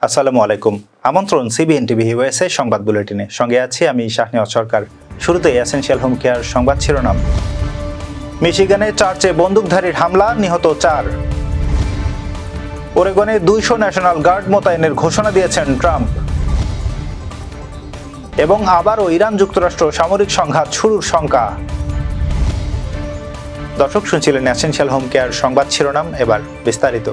আসসালামু আলাইকুম। আমন্ত্রণ সিবিএন টিভি ইউএসএ সংবাদ বুলেটিনে। সঙ্গে আছি আমি শাহনিয়াজ সরকার। শুরুতে এসেনশিয়াল হোম কেয়ার সংবাদ শিরোনাম। মিশিগানে চার্চে বন্দুকধারীর হামলা, নিহত 4। ওরেগনে 200 ন্যাশনাল গার্ড মোতায়েনের ঘোষণা দিয়েছেন ট্রাম্প। এবং আবারও ইরান যুক্তরাষ্ট্র সামরিক সংঘাত শুরুর শঙ্কা। দর্শক, শুনছিলেন এসেনশিয়াল হোম কেয়ার সংবাদ শিরোনাম। এবার বিস্তারিত।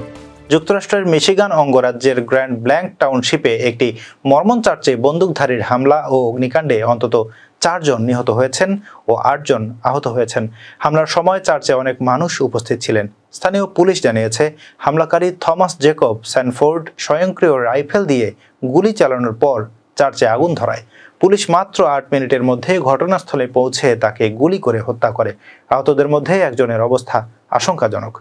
যুক্তরাষ্ট্রের মিশিগান অঙ্গরাজ্যের গ্র্যান্ড ব্ল্যাঙ্ক টাউনশিপে একটি মর্মন চার্চে বন্দুকধারীর হামলা ও অগ্নিকাণ্ডে অন্তত 4 জন নিহত হয়েছেন ও 8 জন আহত হয়েছেন। হামলার সময় চার্চে অনেক মানুষ উপস্থিত ছিলেন। স্থানীয় পুলিশ জানিয়েছে, হামলাকারী থমাস জেকব স্যানফোর্ড স্বয়ংক্রিয় রাইফেল দিয়ে গুলি চালানোর পর চার্চে আগুন ধরায়। পুলিশ মাত্র 8 মিনিটের মধ্যে ঘটনাস্থলে পৌঁছে তাকে গুলি করে হত্যা করে। আহতদের মধ্যে একজনের অবস্থা আশঙ্কাজনক।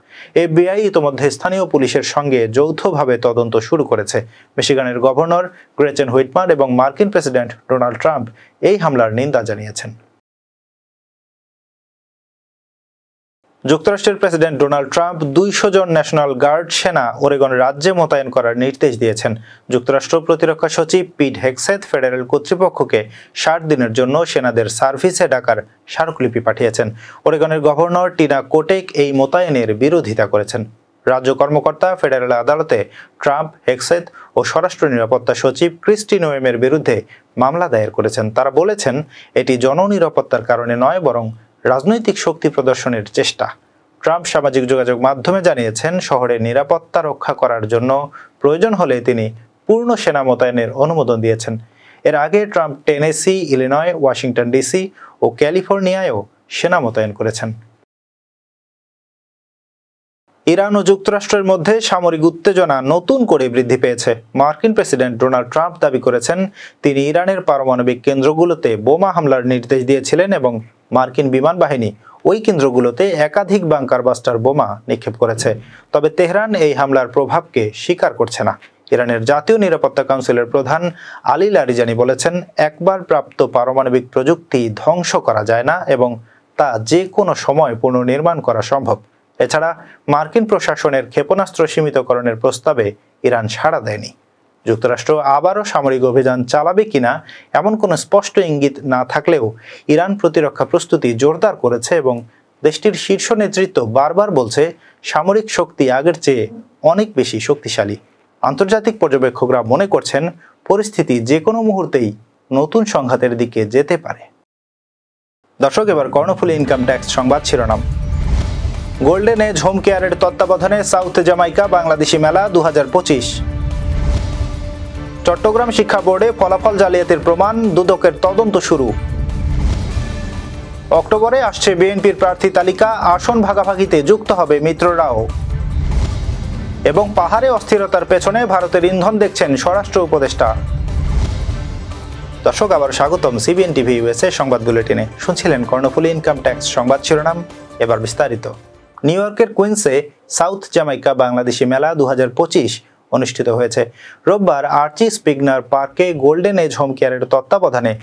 এফবিআই ইতোমধ্যে স্থানীয় পুলিশের সঙ্গে যৌথভাবে তদন্ত শুরু করেছে। মিশিগানের গভর্নর গ্রেচেন হুইটমার এবং মার্কিন প্রেসিডেন্ট ডোনাল্ড ট্রাম্প এই হামলার নিন্দা জানিয়েছেন। যুক্তরাষ্ট্রের প্রেসিডেন্ট ডোনাল্ড ট্রাম্প 200 জন ন্যাশনাল গার্ড সেনা ওরেগন রাজ্যে মোতায়েন করার নির্দেশ দিয়েছেন। যুক্তরাষ্ট্র প্রতিরক্ষা সচিব পিট হেগসেথ ফেডারেল কর্তৃপক্ষকে 60 দিনের জন্য সেনাদের সার্ভিসে ডাকার স্মারকলিপি পাঠিয়েছেন। ওরেগনের গভর্নর টিনা কোটেক এই মোতায়েনের বিরোধিতা করেছেন। রাজ্য কর্মকর্তা ফেডারেল আদালতে ট্রাম্প, হেগসেথ ও স্বরাষ্ট্র নিরাপত্তা সচিব ক্রিস্টি নোয়েমের বিরুদ্ধে মামলা দায়ের করেছেন। তারা বলেছেন, এটি জননিরাপত্তার কারণে নয়, বরং রাজনৈতিক শক্তি প্রদর্শনের চেষ্টা। ট্রাম্প সামাজিক যোগাযোগ মাধ্যমে জানিয়েছেন, শহরের নিরাপত্তা রক্ষা করার জন্য প্রয়োজন হলে তিনি পূর্ণ সেনা মোতায়েনের অনুমোদন দিয়েছেন। এর আগে Trump Tennessee, Illinois, Washington DC ও ক্যালিফোর্নিয়ায়ও সেনা মোতায়েন করেছেন। ইরান ও যুক্তরাষ্ট্রের মধ্যে সামরিক উত্তেজনা নতুন করে বৃদ্ধি পেয়েছে। মার্কিন প্রেসিডেন্ট ডোনাল্ড ট্রাম্প দাবি করেছেন, তিনি ইরানের পারমাণবিক কেন্দ্রগুলোতে বোমা হামলার নির্দেশ দিয়েছিলেন এবং মার্কিন বিমান বাহিনী ওই কেন্দ্রগুলোতে একাধিক বাংকার বাস্টার বোমা নিক্ষেপ করেছে। তবে তেহরান এই হামলার প্রভাবকে স্বীকার করছে না। ইরানের জাতীয় নিরাপত্তা কাউন্সিলের প্রধান আলী লারিজানি বলেছেন, একবার প্রাপ্ত পারমাণবিক প্রযুক্তি ধ্বংস করা যায় না এবং তা যে কোনো সময় পুনর্নির্মাণ করা সম্ভব। এছাড়া মার্কিন প্রশাসনের ক্ষেপণাস্ত্র সীমিতকরণের প্রস্তাবে ইরান সাড়া দেয়নি। যুক্তরাষ্ট্র আবারও সামরিক অভিযান চালাবে কিনা এমন কোনো স্পষ্ট ইঙ্গিত না থাকলেও ইরান প্রতিরক্ষা প্রস্তুতি জোরদার করেছে এবং দেশটির শীর্ষ নেতৃত্ব বারবার বলছে, সামরিক শক্তি আগের চেয়ে অনেক বেশি শক্তিশালী। আন্তর্জাতিক পর্যবেক্ষকরা মনে করছেন, পরিস্থিতি যে কোনো মুহূর্তেই নতুন সংঘাতের দিকে যেতে পারে। দর্শক, এবার কর্ণফুলী ইনকাম ট্যাক্স সংবাদ শিরোনাম। গোল্ডেন এজ হোম কেয়ারের তত্ত্বাবধানে সাউথ জামাইকা বাংলাদেশি মেলা 2025। চট্টগ্রাম শিক্ষা বোর্ডে ফলাফল জালিয়াতির প্রমাণ, দুদকের তদন্ত শুরু। অক্টোবরে আসছে বিএনপির প্রার্থী তালিকা, আসন ভাগাভাগিতে যুক্ত হবে মিত্ররাও। এবং পাহাড়ে অস্থিরতার পেছনে ভারতের ইন্ধন দেখছেন স্বরাষ্ট্র উপদেষ্টা। দর্শক, আবার স্বাগতম সিবিএন টিভি ইউএসএ সংবাদ বুলেটিনে। শুনছিলেন কর্ণফুলী ইনকাম ট্যাক্স সংবাদ শিরোনাম। এবার বিস্তারিত। নিউ ইয়র্কের কুইন্সে সাউথ জামাইকা বাংলাদেশি মেলা 2025 অনুষ্ঠিত হয়েছে। রোববার আর্চি স্পিগনার পার্কে গোল্ডেন এজ হোম কেয়ারের তত্ত্বাবধানে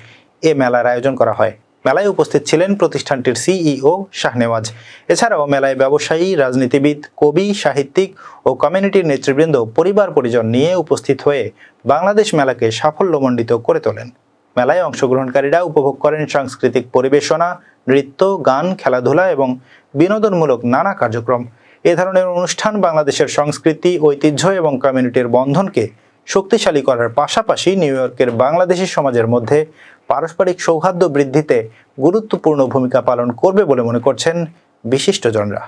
এ মেলার আয়োজন করা হয়। মেলায় উপস্থিত ছিলেন প্রতিষ্ঠানটির সিইও শাহনেওয়াজ। এছাড়াও মেলায় ব্যবসায়ী, রাজনীতিবিদ, কবি, সাহিত্যিক ও কমিউনিটির নেতৃবৃন্দ পরিবার পরিজন নিয়ে উপস্থিত হয়ে বাংলাদেশ মেলাকে সাফল্যমণ্ডিত করে তোলেন। মেলায় অংশগ্রহণকারীরা উপভোগ করেন সাংস্কৃতিক পরিবেশনা, নৃত্য, গান, খেলাধুলা এবং বিনোদনমূলক নানা কার্যক্রম। এ ধরনের অনুষ্ঠান বাংলাদেশের সংস্কৃতি, ঐতিহ্য এবং কমিউনিটির বন্ধনকে শক্তিশালী করার পাশাপাশি নিউ ইয়র্কের বাংলাদেশি সমাজের মধ্যে পারস্পরিক সৌহার্দ্য বৃদ্ধিতে গুরুত্বপূর্ণ ভূমিকা পালন করবে বলে মনে করছেন বিশিষ্টজনরা।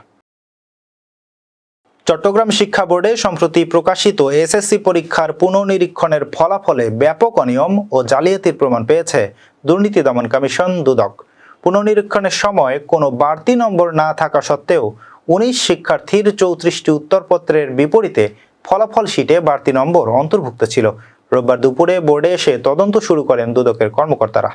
চট্টগ্রাম শিক্ষা বোর্ডে সম্প্রতি প্রকাশিত এসএসসি পরীক্ষার পুনর্নিরীক্ষণের ফলাফলে ব্যাপক অনিয়ম ও জালিয়াতির প্রমাণ পেয়েছে দুর্নীতি দমন কমিশন, দুদক। পুনর্নিরীক্ষণের সময় কোনো বাড়তি নম্বর না থাকা সত্ত্বেও 19 শিক্ষার্থীর 34টি উত্তরপত্রের বিপরীতে ফলাফল শিটে বাড়তি নম্বর অন্তর্ভুক্ত ছিল। রোববার দুপুরে বোর্ডে এসে তদন্ত শুরু করেন দুদকের কর্মকর্তারা।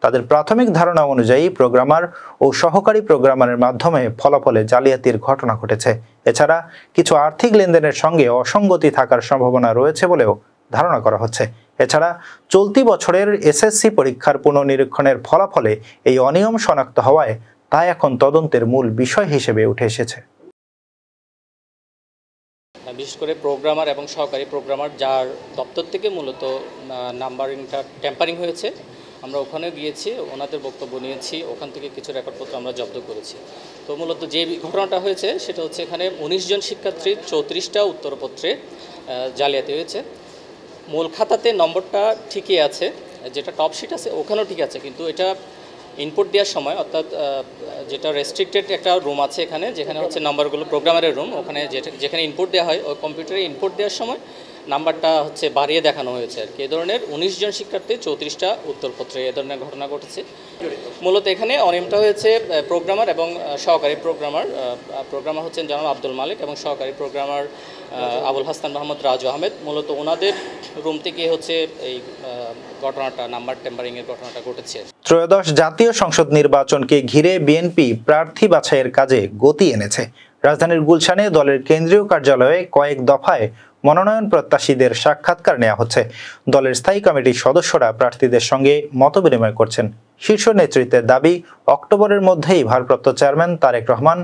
তাদের প্রাথমিক ধারণা অনুযায়ী প্রোগ্রামার ও সহকারী প্রোগ্রামারের মাধ্যমে ফলাফলে জালিয়াতির ঘটনা ঘটেছে। এছাড়া কিছু আর্থিক লেনদেনের সঙ্গে অসঙ্গতি থাকার সম্ভাবনা রয়েছে বলেও ধারণা করা হচ্ছে। এছাড়া চলতি বছরের এসএসসি পরীক্ষার পুনর্নিরীক্ষণের ফলাফলে এই অনিয়ম শনাক্ত হওয়ায় তা এখন তদন্তের মূল বিষয় হিসেবে উঠে এসেছে। বিশেষ করে প্রোগ্রামার এবং সহকারী প্রোগ্রামার যার দপ্তর থেকে মূলত নাম্বারিংটা ট্যাম্পারিং হয়েছে, আমরা ওখানে গিয়েছি, ওনাদের বক্তব্য নিয়েছি, ওখান থেকে কিছু রেকর্ডপত্র আমরা জব্দ করেছি। তো মূলত যে ঘটনাটা হয়েছে সেটা হচ্ছে এখানে 19 জন শিক্ষার্থীর 34টা উত্তরপত্রে জালিয়াতি হয়েছে। মূল খাতাতে নম্বরটা ঠিকই আছে, যেটা টপ শিট আছে ওখানেও ঠিক আছে, কিন্তু এটা ইনপুট দেওয়ার সময়, অর্থাৎ যেটা রেস্ট্রিক্টেড একটা রুম আছে এখানে, যেখানে হচ্ছে নাম্বারগুলো প্রোগ্রামারের রুম, ওখানে যেখানে ইনপুট দেওয়া হয় ওই কম্পিউটারে ইনপুট দেওয়ার সময় নাম্বারটা হচ্ছে বাড়িয়ে দেখানো হয়েছে আর কি। এ ধরনের 19 জন শিক্ষার্থী 34টা উত্তরপত্রে এ ধরনের ঘটনা ঘটেছে। মূলত এখানে অনিয়মটা হয়েছে প্রোগ্রামার এবং সহকারী প্রোগ্রামার হচ্ছেন জনাব আব্দুল মালিক এবং সহকারী প্রোগ্রামার আবুল হাসান মোহাম্মদ রাজু আহমেদ। মূলত ওনাদের রুম থেকে হচ্ছে এই ঘটনাটা, নাম্বার টেম্পারিংয়ের ঘটনাটা ঘটেছে। ত্রয়োদশ জাতীয় সংসদ নির্বাচনকে ঘিরে বিএনপি প্রার্থী বাছাইয়ের কাজে গতি এনেছে। রাজধানীর গুলশানে দলের কেন্দ্রীয় কার্যালয়ে কয়েক দফায় মনোনয়ন প্রত্যাশীদের সাক্ষাৎকার নেওয়া হচ্ছে। দলের স্থায়ী কমিটির সদস্যরা প্রার্থীদের সঙ্গে মতবিনিময় করছেন। শীর্ষ নেতৃত্বের দাবি, অক্টোবরের মধ্যেই ভারপ্রাপ্ত চেয়ারম্যান তারেক রহমান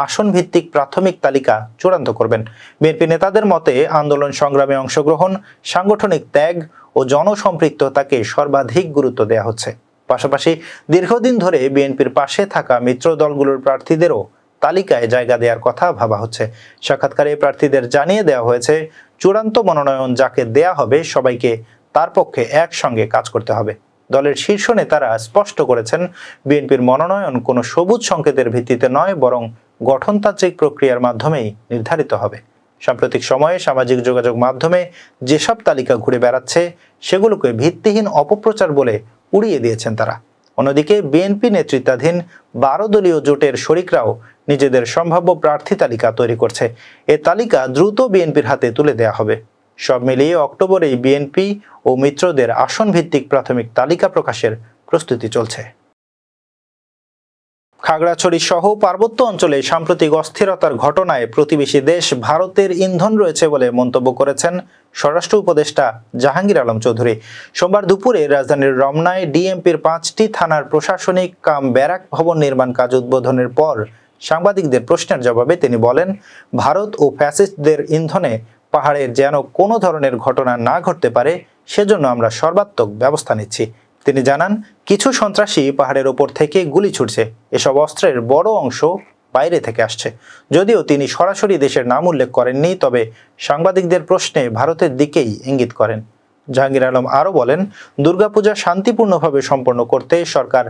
আসন ভিত্তিক প্রাথমিক তালিকা চূড়ান্ত করবেন। বিএনপি নেতাদের মতে আন্দোলন সংগ্রামে অংশগ্রহণ, সাংগঠনিক ত্যাগ ও জনসম্পৃক্ততাকে সর্বাধিক গুরুত্ব দেওয়া হচ্ছে। পাশাপাশি দীর্ঘদিন ধরে বিএনপির পাশে থাকা মিত্র দলগুলোর প্রার্থীদেরও তালিকায় জায়গা দেওয়ার কথা ভাবা হচ্ছে। সাক্ষাৎকারে প্রার্থীদের জানিয়ে দেওয়া হয়েছে, চূড়ান্ত মনোনয়ন যাকে দেয়া হবে সবাইকে তার পক্ষে একসঙ্গে কাজ করতে হবে। দলের শীর্ষ নেতারা স্পষ্ট করেছেন, বিএনপির মনোনয়ন কোনো সবুজ সংকেতের ভিত্তিতে নয়, বরং গঠনতান্ত্রিক প্রক্রিয়ার মাধ্যমেই নির্ধারিত হবে। সাম্প্রতিক সময়ে সামাজিক যোগাযোগ মাধ্যমে যেসব তালিকা ঘুরে বেড়াচ্ছে সেগুলোকে ভিত্তিহীন অপপ্রচার বলে উড়িয়ে দিয়েছেন তারা। অন্যদিকে বিএনপি নেতৃত্বাধীন 12 দলীয় জোটের শরিকরাও নিজেদের সম্ভাব্য প্রার্থী তালিকা তৈরি করছে। এ তালিকা দ্রুত বিএনপির হাতে তুলে দেওয়া হবে। সব মিলিয়ে অক্টোবরেই বিএনপি ও মিত্রদের আসন ভিত্তিক প্রাথমিক তালিকা প্রকাশের প্রস্তুতি চলছে। খাগড়াছড়ি সহ পার্বত্য অঞ্চলে সাম্প্রতিক অস্থিরতার ঘটনায় প্রতিবেশী দেশ ভারতের ইন্ধন রয়েছে বলে মন্তব্য করেছেন স্বরাষ্ট্র উপদেষ্টা জাহাঙ্গীর আলম চৌধুরী। সোমবার দুপুরে রাজধানীর রমনায় ডিএমপির 5টি থানার প্রশাসনিক কাম ব্যারাক ভবন নির্মাণ কাজ উদ্বোধনের পর সাংবাদিকদের প্রশ্নের জবাবে তিনি বলেন, ভারত ও ফ্যাসিস্টদের ইন্ধনে পাহাড়ের যেন কোনো ধরনের ঘটনা না ঘটতে পারে সেজন্য আমরা সর্বাত্মক ব্যবস্থা নিচ্ছি। তিনি জানান, কিছু সন্ত্রাসী পাহাড়ের ওপর থেকে গুলি ছুটছে। এসব অস্ত্রের বড় অংশ বাইরে থেকে আসছে। যদিও তিনি সরাসরি দেশের নাম উল্লেখ করেননি, তবে সাংবাদিকদের প্রশ্নে ভারতের দিকেই ইঙ্গিত করেন। জাহাঙ্গীর আলম আরও বলেন, দুর্গাপূজা শান্তিপূর্ণভাবে সম্পন্ন করতে সরকার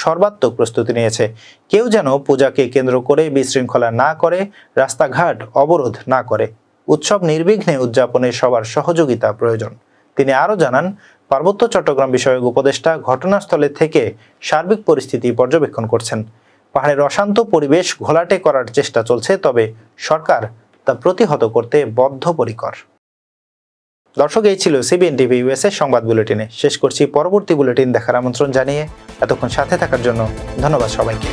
সর্বাত্মক প্রস্তুতি নিয়েছে। কেউ যেন পূজাকে কেন্দ্র করে বিশৃঙ্খলা না করে, রাস্তাঘাট অবরোধ না করে। উৎসব নির্বিঘ্নে উদযাপনে সবার সহযোগিতা প্রয়োজন। তিনি আরও জানান, পার্বত্য চট্টগ্রাম বিষয়ক উপদেষ্টা ঘটনাস্থলে থেকে সার্বিক পরিস্থিতি পর্যবেক্ষণ করছেন। পাহাড়ের অশান্ত পরিবেশ ঘোলাটে করার চেষ্টা চলছে, তবে সরকার তা প্রতিহত করতে বদ্ধপরিকর। দর্শক, এই ছিল সিবিএন টিভি ইউএসএ সংবাদ বুলেটিনে। শেষ করছি। পরবর্তী বুলেটিন দেখার আমন্ত্রণ জানিয়ে এতক্ষণ সাথে থাকার জন্য ধন্যবাদ সবাইকে।